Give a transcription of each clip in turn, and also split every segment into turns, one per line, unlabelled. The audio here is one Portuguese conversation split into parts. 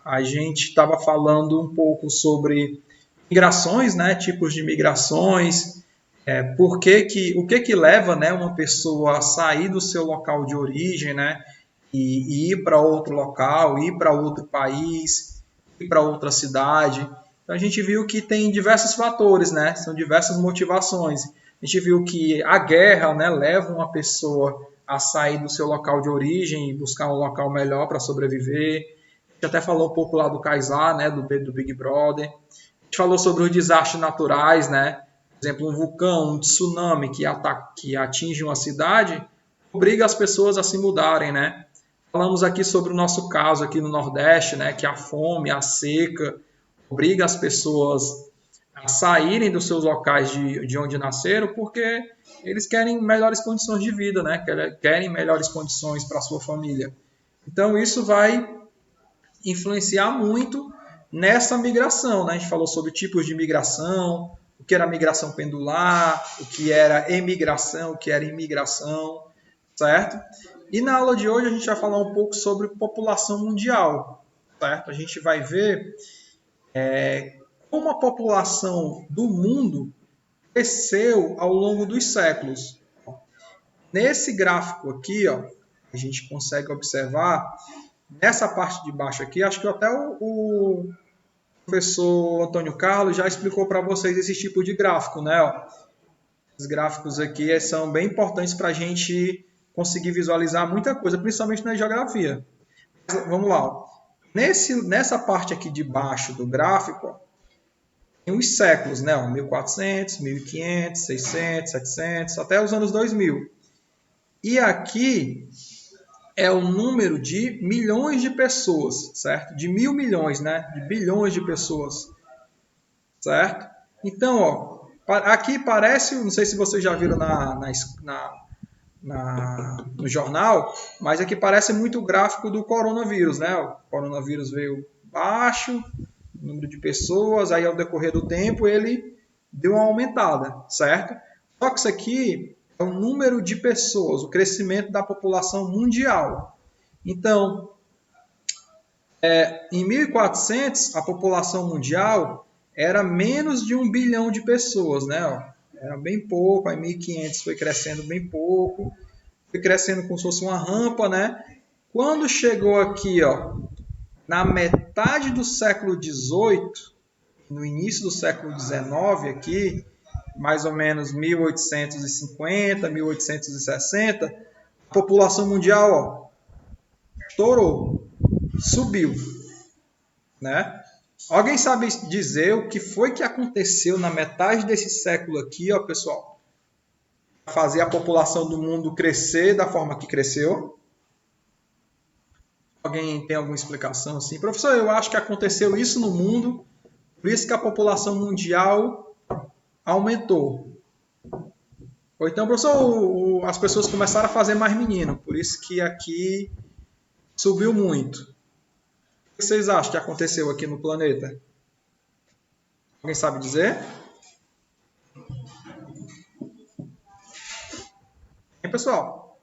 a gente estava falando um pouco sobre migrações, né, tipos de migrações, o que que leva, né, uma pessoa a sair do seu local de origem, né, e ir para outro local, ir para outro país, ir para outra cidade. Então a gente viu que tem diversos fatores, né, são diversas motivações. A gente viu que a guerra, né, leva uma pessoa a sair do seu local de origem e buscar um local melhor para sobreviver. A gente até falou um pouco lá do Kaysar, né, do Big Brother. A gente falou sobre os desastres naturais, né? Por exemplo, um vulcão, um tsunami que atinge uma cidade, obriga as pessoas a se mudarem, né? Falamos aqui sobre o nosso caso aqui no Nordeste, né? Que a fome, a seca, obriga as pessoas a saírem dos seus locais de onde nasceram, porque eles querem melhores condições de vida, né? Querem melhores condições para a sua família. Então, isso vai influenciar muito nessa migração, né? A gente falou sobre tipos de migração, o que era migração pendular, o que era emigração, o que era imigração, certo? E na aula de hoje a gente vai falar um pouco sobre população mundial, certo? A gente vai ver como a população do mundo cresceu ao longo dos séculos. Nesse gráfico aqui, ó, a gente consegue observar, nessa parte de baixo aqui, acho que até o professor Antônio Carlos já explicou para vocês esse tipo de gráfico, né? Ó, os gráficos aqui são bem importantes para a gente conseguir visualizar muita coisa, principalmente na geografia. Mas, vamos lá. Ó. Nessa parte aqui de baixo do gráfico, ó, tem os séculos, né? 1400, 1500, 600, 700, até os anos 2000. E aqui é o número de milhões de pessoas, certo? De 1.000 milhões, né? De bilhões de pessoas, certo? Então, ó, aqui parece, não sei se vocês já viram no jornal, mas aqui parece muito o gráfico do coronavírus, né? O coronavírus veio baixo, número de pessoas, aí ao decorrer do tempo ele deu uma aumentada, certo? Só que isso aqui é o número de pessoas, o crescimento da população mundial. Então, em 1400, a população mundial era menos de 1 bilhão de pessoas, né? Era bem pouco, aí 1500 foi crescendo bem pouco, foi crescendo como se fosse uma rampa, né? Quando chegou aqui, ó, na metade do século XVIII, no início do século XIX aqui, mais ou menos 1850, 1860, a população mundial, ó, estourou, subiu, né? Alguém sabe dizer o que foi que aconteceu na metade desse século aqui, ó, pessoal? Fazer a população do mundo crescer da forma que cresceu? Alguém tem alguma explicação assim? Professor, eu acho que aconteceu isso no mundo, por isso que a população mundial aumentou. Ou então, professor, as pessoas começaram a fazer mais menino, por isso que aqui subiu muito. O que vocês acham que aconteceu aqui no planeta? Alguém sabe dizer? Hein, pessoal?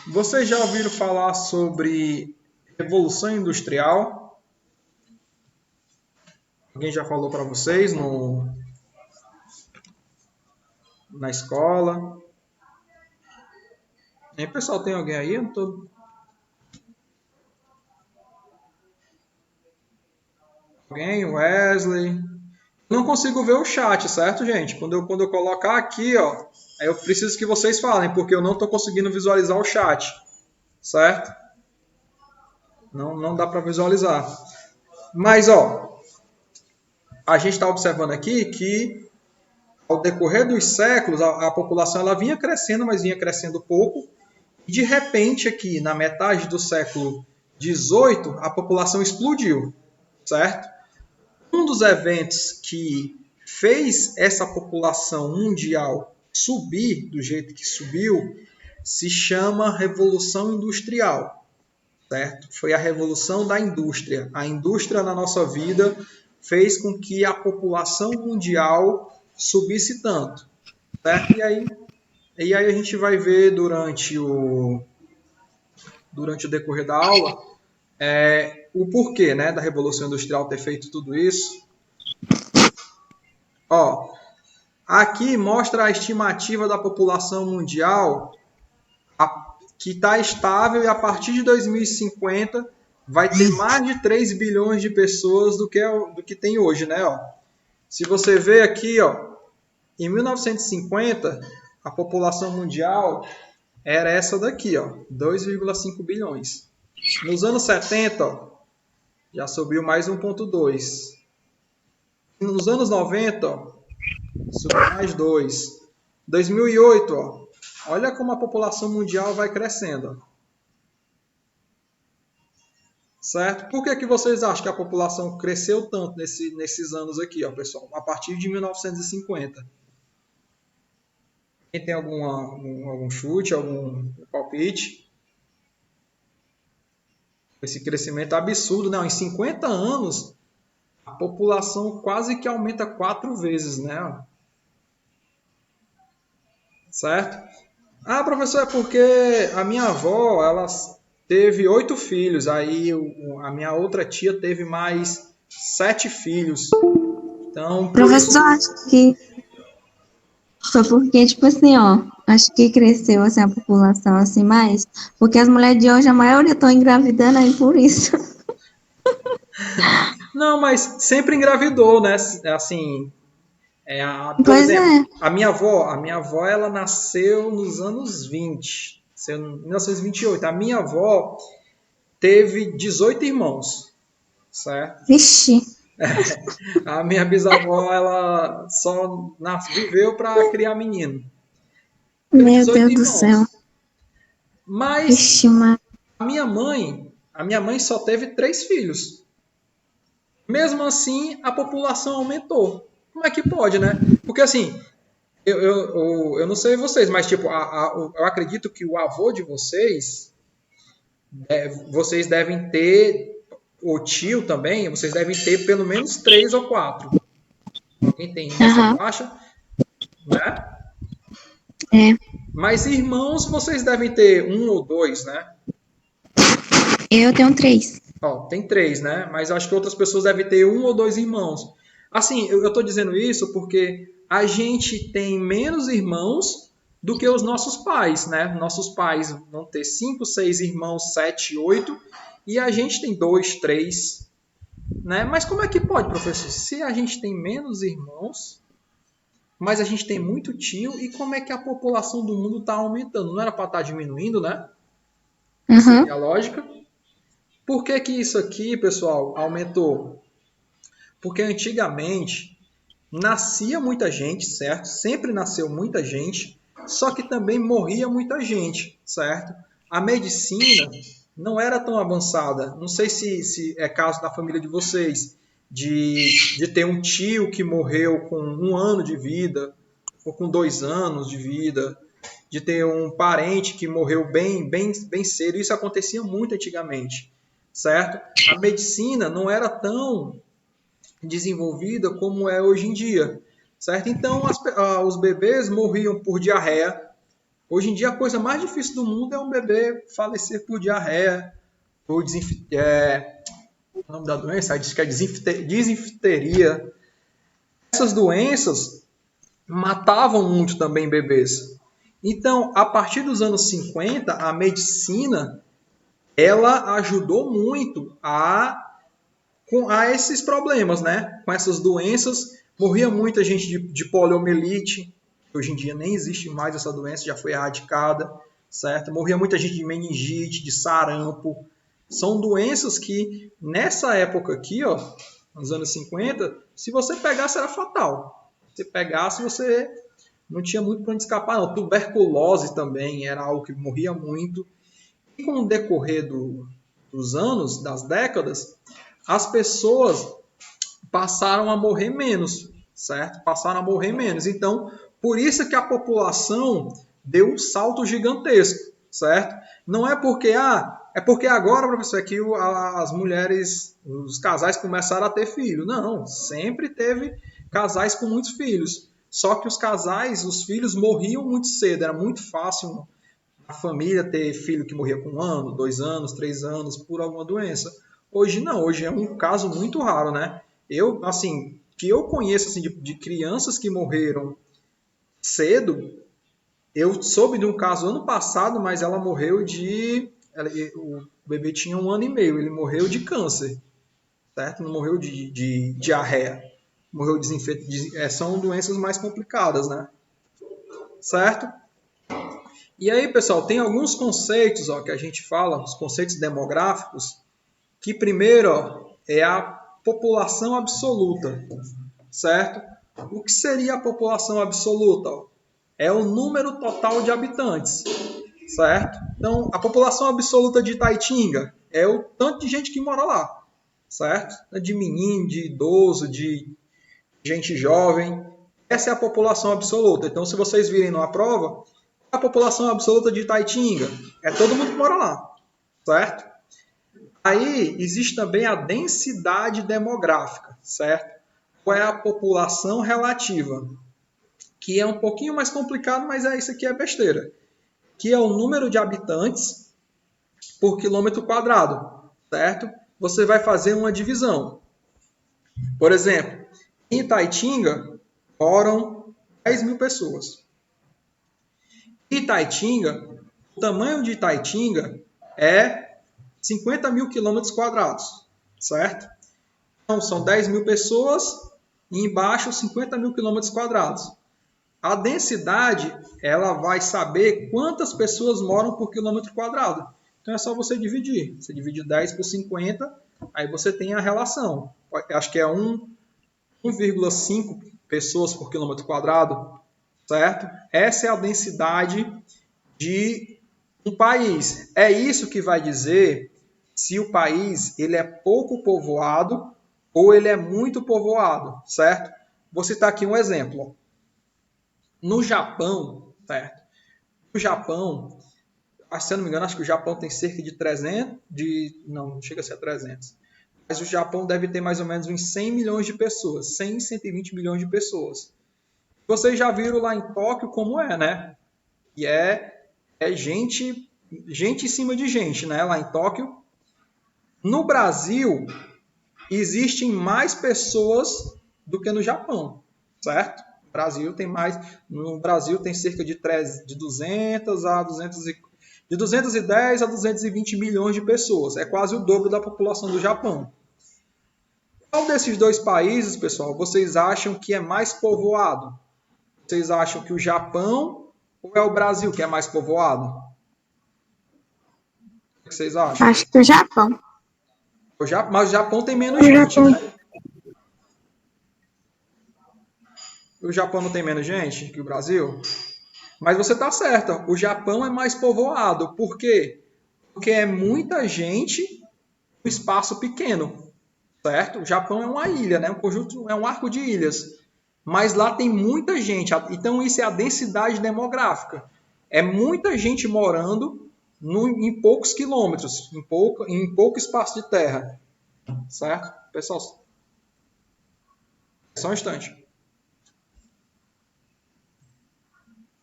Vocês já ouviram falar sobre Revolução Industrial? Alguém já falou para vocês na escola? Hein, pessoal, tem alguém aí? Eu não tô... Alguém? Wesley? Não consigo ver o chat, certo, gente? Quando eu colocar aqui, ó, aí eu preciso que vocês falem, porque eu não estou conseguindo visualizar o chat, certo? Não dá para visualizar. Mas, ó, a gente está observando aqui que, ao decorrer dos séculos, a população ela vinha crescendo, mas vinha crescendo pouco. E, de repente, aqui, na metade do século XVIII, a população explodiu, certo? Um dos eventos que fez essa população mundial subir do jeito que subiu se chama Revolução Industrial, certo? Foi a revolução da indústria. A indústria na nossa vida fez com que a população mundial subisse tanto, certo? E aí E aí a gente vai ver durante o decorrer da aula o porquê, né, da Revolução Industrial ter feito tudo isso. Ó, aqui mostra a estimativa da população mundial que está estável e a partir de 2050 vai ter mais de 3 bilhões de pessoas do que tem hoje, né? Ó. Se você vê aqui, ó, em 1950, a população mundial era essa daqui, ó, 2,5 bilhões. Nos anos 70, ó, já subiu mais 1,2. Nos anos 90, ó, subiu mais 2. 2008, ó, olha como a população mundial vai crescendo. Certo? Por que vocês acham que a população cresceu tanto nesses anos aqui, ó, pessoal? A partir de 1950. Quem tem algum chute, algum palpite? Esse crescimento absurdo, não? Em 50 anos, a população quase que aumenta 4 vezes, né? Certo? Ah, professor, é porque a minha avó, ela teve 8 filhos, aí a minha outra tia teve mais 7 filhos. Então, por isso...
Professor, acho que foi porque, tipo assim, ó, acho que cresceu assim, a população assim mais, porque as mulheres de hoje, a maioria estão engravidando aí por isso.
Não, mas sempre engravidou, né? Assim, por
Pois
exemplo,
é.
a minha avó, ela nasceu nos anos 20, nasceu em 1928. A minha avó teve 18 irmãos, certo?
Vixe,
A minha bisavó, ela só viveu para criar menino. Teve
meu
18
Deus do céu.
irmãos. Mas
Vixe, mas...
a minha mãe só teve 3 filhos. Mesmo assim, a população aumentou. Como é que pode, né? Porque assim, eu não sei vocês, mas tipo, eu acredito que o avô de vocês devem ter, o tio também, vocês devem ter pelo menos 3 ou 4. Quem tem nessa
Aham,
faixa, né?
é.
Mas irmãos, vocês devem ter um ou dois, né?
Eu tenho 3.
Ó, tem 3, né? Mas eu acho que outras pessoas devem ter um ou dois irmãos. Assim, eu estou dizendo isso porque a gente tem menos irmãos do que os nossos pais, né? Nossos pais vão ter 5, 6 irmãos, 7, 8, e a gente tem 2, 3, né? Mas como é que pode, professor? Se a gente tem menos irmãos, mas a gente tem muito tio, e como é que a população do mundo está aumentando? Não era para estar diminuindo, né? Seria
Aham.
a lógica. Por que que isso aqui, pessoal, aumentou? Porque antigamente nascia muita gente, certo? Sempre nasceu muita gente, só que também morria muita gente, certo? A medicina não era tão avançada. Não sei se é caso da família de vocês, de ter um tio que morreu com 1 ano de vida, ou com 2 anos de vida, de ter um parente que morreu bem, bem, bem cedo. Isso acontecia muito antigamente, certo? A medicina não era tão desenvolvida como é hoje em dia, certo? Então, os bebês morriam por diarreia. Hoje em dia, a coisa mais difícil do mundo é um bebê falecer por diarreia, por o nome da doença, diz que é desinfteria. Essas doenças matavam muito também bebês. Então, a partir dos anos 50, a medicina ela ajudou muito a esses problemas, né? Com essas doenças. Morria muita gente de poliomielite, hoje em dia nem existe mais essa doença, já foi erradicada, certo? Morria muita gente de meningite, de sarampo. São doenças que, nessa época aqui, ó, nos anos 50, se você pegasse era fatal. Se pegasse, você não tinha muito para onde escapar, não. Tuberculose também era algo que morria muito. E com o decorrer dos anos, das décadas, as pessoas passaram a morrer menos, certo? Passaram a morrer menos. Então, por isso que a população deu um salto gigantesco, certo? Não é porque, é porque agora, professor, é que as mulheres, os casais começaram a ter filho. Não, sempre teve casais com muitos filhos. Só que os casais, os filhos morriam muito cedo, era muito fácil a família ter filho que morria com 1 ano, 2 anos, 3 anos por alguma doença. Hoje não, hoje é um caso muito raro, né? Eu, assim, que eu conheço assim, de crianças que morreram cedo, eu soube de um caso ano passado, mas ela morreu o bebê tinha 1 ano e meio, ele morreu de câncer, certo? Não morreu de diarreia. Morreu são doenças mais complicadas, né? Certo? E aí, pessoal, tem alguns conceitos ó, que a gente fala, os conceitos demográficos, que primeiro ó, é a população absoluta, certo? O que seria a população absoluta? Ó? É o número total de habitantes, certo? Então, a população absoluta de Itaitinga é o tanto de gente que mora lá, certo? De menino, de idoso, de gente jovem. Essa é a população absoluta. Então, se vocês virem numa prova, a população absoluta de Itaitinga é todo mundo que mora lá, certo? Aí existe também a densidade demográfica, certo? Qual é a população relativa? Que é um pouquinho mais complicado, mas isso aqui é besteira. Que é o número de habitantes por quilômetro quadrado, certo? Você vai fazer uma divisão. Por exemplo, em Itaitinga moram 10 mil pessoas. Itaitinga, o tamanho de Itaitinga é 50 mil quilômetros quadrados, certo? Então, são 10 mil pessoas e embaixo 50 mil quilômetros quadrados. A densidade, ela vai saber quantas pessoas moram por quilômetro quadrado. Então, é só você dividir. Você divide 10 por 50, aí você tem a relação. Acho que é 1,5 pessoas por quilômetro quadrado, certo? Essa é a densidade de um país. É isso que vai dizer se o país ele é pouco povoado ou ele é muito povoado, certo? Vou citar aqui um exemplo. No Japão, certo? No Japão, se eu não me engano, acho que o Japão tem cerca de 300, não chega a ser 300. Mas o Japão deve ter mais ou menos uns 100 milhões de pessoas, 100, 120 milhões de pessoas. Vocês já viram lá em Tóquio como é, né? E é gente em cima de gente, né? Lá em Tóquio. No Brasil, existem mais pessoas do que no Japão, certo? No Brasil tem cerca de 200 a 210 a 220 milhões de pessoas. É quase o dobro da população do Japão. Qual desses dois países, pessoal, vocês acham que é mais povoado? Vocês acham que o Japão ou é o Brasil que é mais povoado? O que vocês acham?
Acho que o Japão.
Mas o Japão tem menos gente, né? O Japão não tem menos gente que o Brasil? Mas você está certa, o Japão é mais povoado. Por quê? Porque é muita gente no espaço pequeno, certo? O Japão é uma ilha, né? É um arco de ilhas. Mas lá tem muita gente. Então isso é a densidade demográfica. É muita gente morando em poucos quilômetros, em pouco espaço de terra. Certo? Pessoal, só um instante.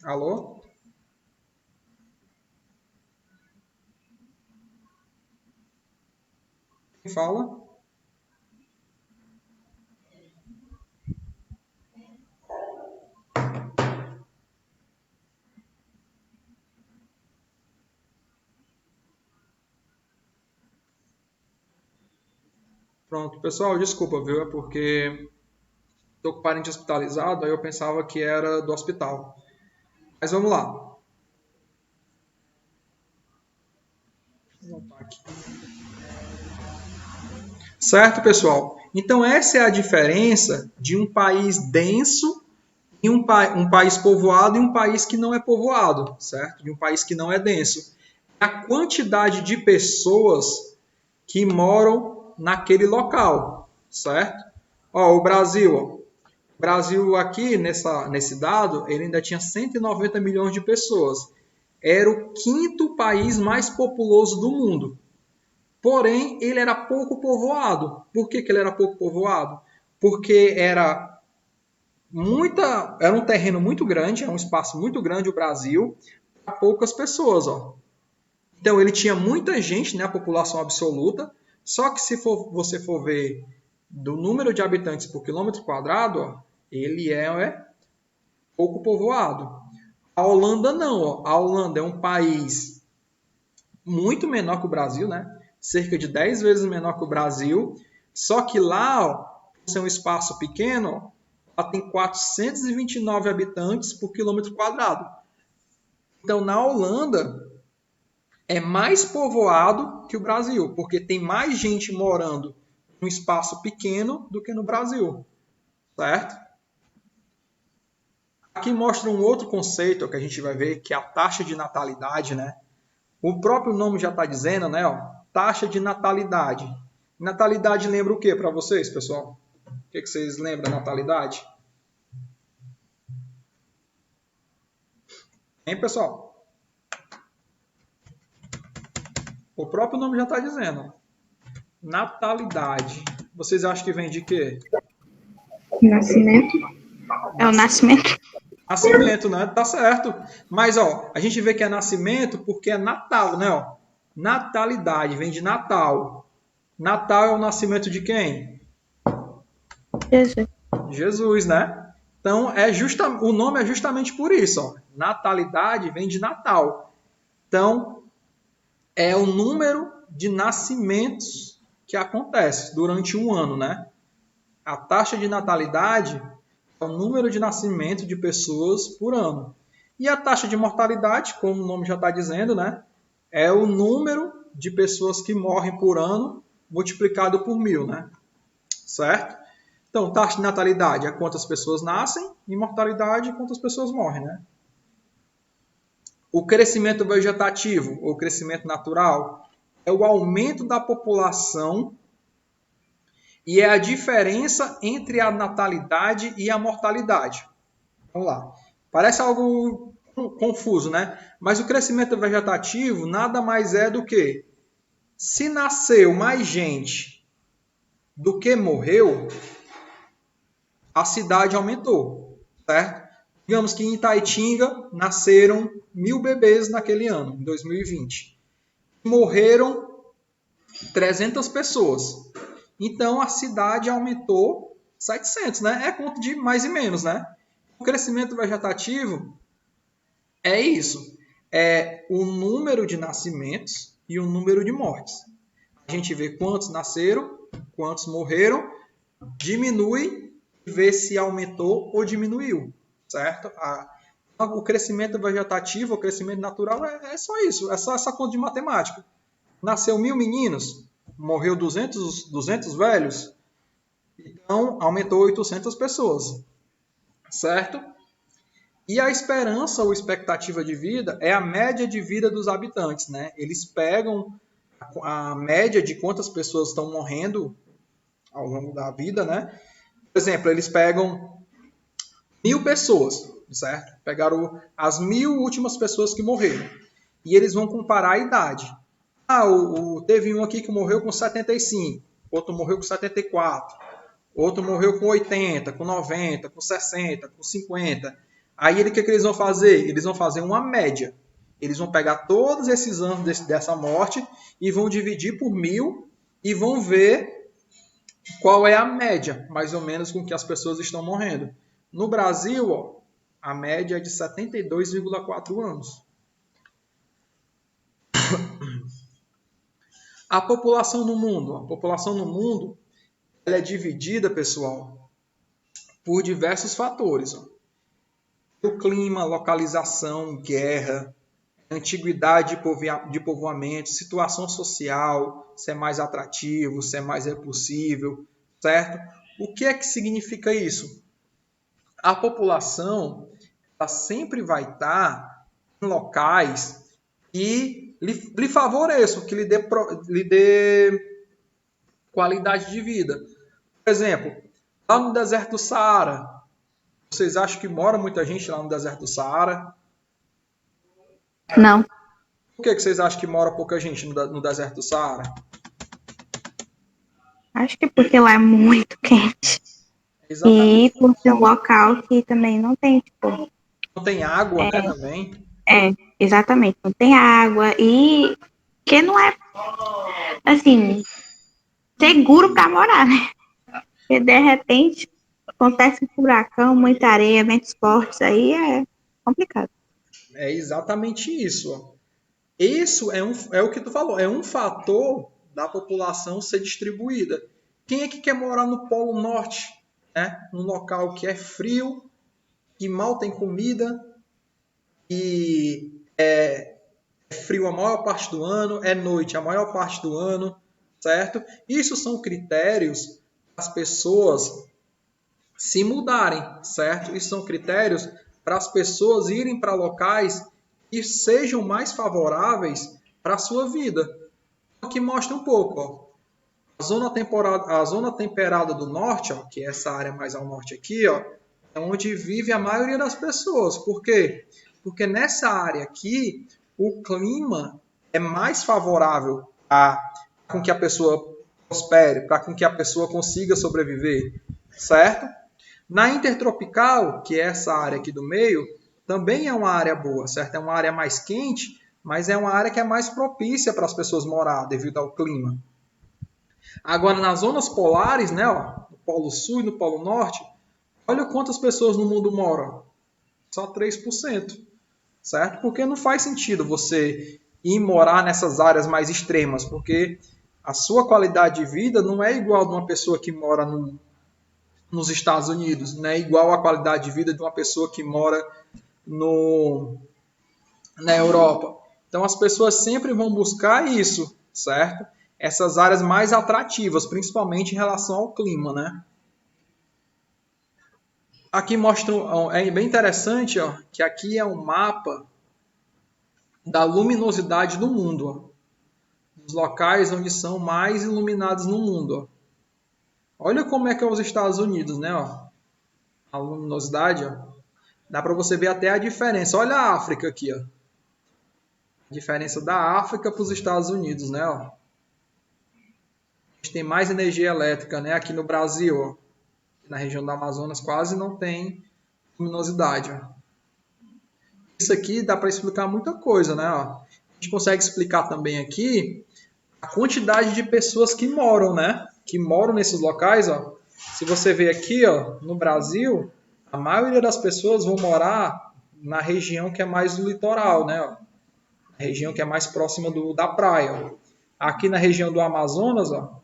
Alô? Quem fala? Pronto, pessoal, desculpa, viu? É porque estou com parente hospitalizado, aí eu pensava que era do hospital. Mas vamos lá. Vou voltar aqui. Certo, pessoal? Então, essa é a diferença de um país denso e um país povoado e um país que não é povoado, certo? De um país que não é denso. A quantidade de pessoas que moram naquele local, certo? Ó, o Brasil aqui, nesse dado, ele ainda tinha 190 milhões de pessoas. Era o quinto país mais populoso do mundo. Porém, ele era pouco povoado. Por que ele era pouco povoado? Porque era Era um terreno muito grande, é um espaço muito grande o Brasil, para poucas pessoas, ó. Então ele tinha muita gente, né, a população absoluta, só que se você for ver do número de habitantes por quilômetro quadrado, ó, ele é pouco povoado. A Holanda não, ó. A Holanda é um país muito menor que o Brasil, né? Cerca de 10 vezes menor que o Brasil. Só que lá, ó, por ser um espaço pequeno, ó, ela tem 429 habitantes por quilômetro quadrado. Então, na Holanda, é mais povoado que o Brasil, porque tem mais gente morando num espaço pequeno do que no Brasil, certo? Aqui mostra um outro conceito que a gente vai ver, que é a taxa de natalidade, né? O próprio nome já está dizendo, né? Ó, taxa de natalidade. Natalidade lembra o que para vocês, pessoal? O que vocês lembram da natalidade? Hein, pessoal? O próprio nome já está dizendo. Natalidade. Vocês acham que vem de quê?
Nascimento. É o nascimento.
Nascimento, né? Tá certo. Mas, ó, a gente vê que é nascimento porque é Natal, né? Ó, natalidade vem de Natal. Natal é o nascimento de quem?
Jesus.
Jesus, né? Então, o nome é justamente por isso. Ó. Natalidade vem de Natal. Então, é o número de nascimentos que acontece durante um ano, né? A taxa de natalidade é o número de nascimento de pessoas por ano. E a taxa de mortalidade, como o nome já está dizendo, né? É o número de pessoas que morrem por ano multiplicado por 1000, né? Certo? Então, taxa de natalidade é quantas pessoas nascem e mortalidade é quantas pessoas morrem, né? O crescimento vegetativo ou crescimento natural é o aumento da população e é a diferença entre a natalidade e a mortalidade. Vamos lá. Parece algo confuso, né? Mas o crescimento vegetativo nada mais é do que se nasceu mais gente do que morreu, a cidade aumentou, certo? Digamos que em Itaitinga nasceram 1000 bebês naquele ano, em 2020. Morreram 300 pessoas. Então a cidade aumentou 700, né? É conta de mais e menos, né? O crescimento vegetativo é isso. É o número de nascimentos e o número de mortes. A gente vê quantos nasceram, quantos morreram, diminui e vê se aumentou ou diminuiu, certo? O crescimento vegetativo, o crescimento natural é só isso, é só essa conta de matemática. Nasceu 1000 meninos, morreu 200 velhos, então aumentou 800 pessoas, certo? E a esperança ou expectativa de vida é a média de vida dos habitantes, né? Eles pegam a média de quantas pessoas estão morrendo ao longo da vida, né? Por exemplo, eles pegam 1000 pessoas, certo? Pegaram as 1000 últimas pessoas que morreram. E eles vão comparar a idade. Teve um aqui que morreu com 75, outro morreu com 74, outro morreu com 80, com 90, com 60, com 50. Aí o que eles vão fazer? Eles vão fazer uma média. Eles vão pegar todos esses anos dessa morte e vão dividir por 1000 e vão ver qual é a média, mais ou menos, com que as pessoas estão morrendo. No Brasil, ó, a média é de 72,4 anos. A população no mundo. A população no mundo ela é dividida, pessoal, por diversos fatores. Ó. O clima, localização, guerra, antiguidade de povoamento, situação social, se é mais atrativo, se é mais repulsível, certo? O que é que significa isso? A população ela sempre vai estar em locais que lhe favoreçam, que lhe dê qualidade de vida. Por exemplo, lá no deserto do Saara, vocês acham que mora muita gente lá no deserto do Saara?
Não.
Por que vocês acham que mora pouca gente no deserto do Saara?
Acho que porque lá é muito quente. E
Exatamente.
por ser um local que também não tem, tipo,
Não tem água, né, também.
exatamente, não tem água e que não é, assim, seguro para morar, né? Porque de repente acontece um furacão, muita areia, ventos fortes, aí é complicado.
É exatamente isso. Ó. Isso é o que tu falou, é um fator da população ser distribuída. Quem é que quer morar no Polo Norte, né? Num local que é frio, que mal tem comida, e é frio a maior parte do ano, é noite a maior parte do ano, certo? Isso são critérios para as pessoas se mudarem, certo? Isso são critérios para as pessoas irem para locais que sejam mais favoráveis para a sua vida. Aqui mostra um pouco, ó. A zona temperada do norte, ó, que é essa área mais ao norte aqui, ó, é onde vive a maioria das pessoas. Por quê? Porque nessa área aqui, o clima é mais favorável a com que a pessoa prospere, para com que a pessoa consiga sobreviver, certo? Na intertropical, que é essa área aqui do meio, também é uma área boa, certo? É uma área mais quente, mas é uma área que é mais propícia para as pessoas morar devido ao clima. Agora, nas zonas polares, né, ó, no Polo Sul e no Polo Norte, olha quantas pessoas no mundo moram. Só 3%, certo? Porque não faz sentido você ir morar nessas áreas mais extremas, porque a sua qualidade de vida não é igual de uma pessoa que mora nos Estados Unidos, não é igual à qualidade de vida de uma pessoa que mora no, na Europa. Então as pessoas sempre vão buscar isso, certo? Essas áreas mais atrativas, principalmente em relação ao clima, né? Aqui mostra, é bem interessante, ó, que aqui é um mapa da luminosidade do mundo, ó, dos locais onde são mais iluminados no mundo. Ó. Olha como é que é os Estados Unidos, né? Ó, a luminosidade, ó, dá para você ver até a diferença. Olha a África aqui, ó. A diferença da África para os Estados Unidos, né? Ó. A gente tem mais energia elétrica, né? Aqui no Brasil, ó, na região do Amazonas, quase não tem luminosidade. Ó. Isso aqui dá para explicar muita coisa, né? Ó. A gente consegue explicar também aqui a quantidade de pessoas que moram, né? Que moram nesses locais, ó. Se você ver aqui, ó, no Brasil, a maioria das pessoas vão morar na região que é mais do litoral, né? Ó. A região que é mais próxima da praia. Ó. Aqui na região do Amazonas, ó,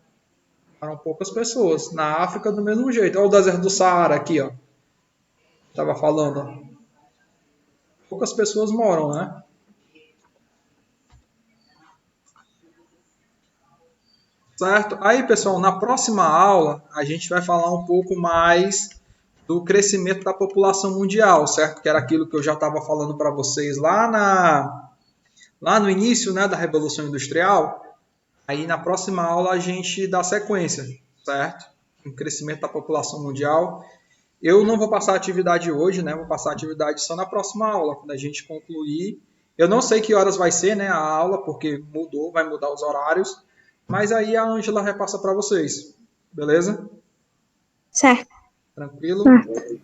moram poucas pessoas. Na África, do mesmo jeito. Olha o deserto do Saara aqui, ó. Estava falando, ó. Poucas pessoas moram, né? Certo? Aí, pessoal, na próxima aula a gente vai falar um pouco mais do crescimento da população mundial, certo? Que era aquilo que eu já estava falando para vocês lá no início, né, da Revolução Industrial. Aí na próxima aula a gente dá sequência, certo? O crescimento da população mundial. Eu não vou passar a atividade hoje, né? Vou passar a atividade só na próxima aula, quando a gente concluir. Eu não sei que horas vai ser, né, a aula, porque mudou, vai mudar os horários. Mas aí a Ângela repassa para vocês. Beleza?
Certo.
Tranquilo?
Certo.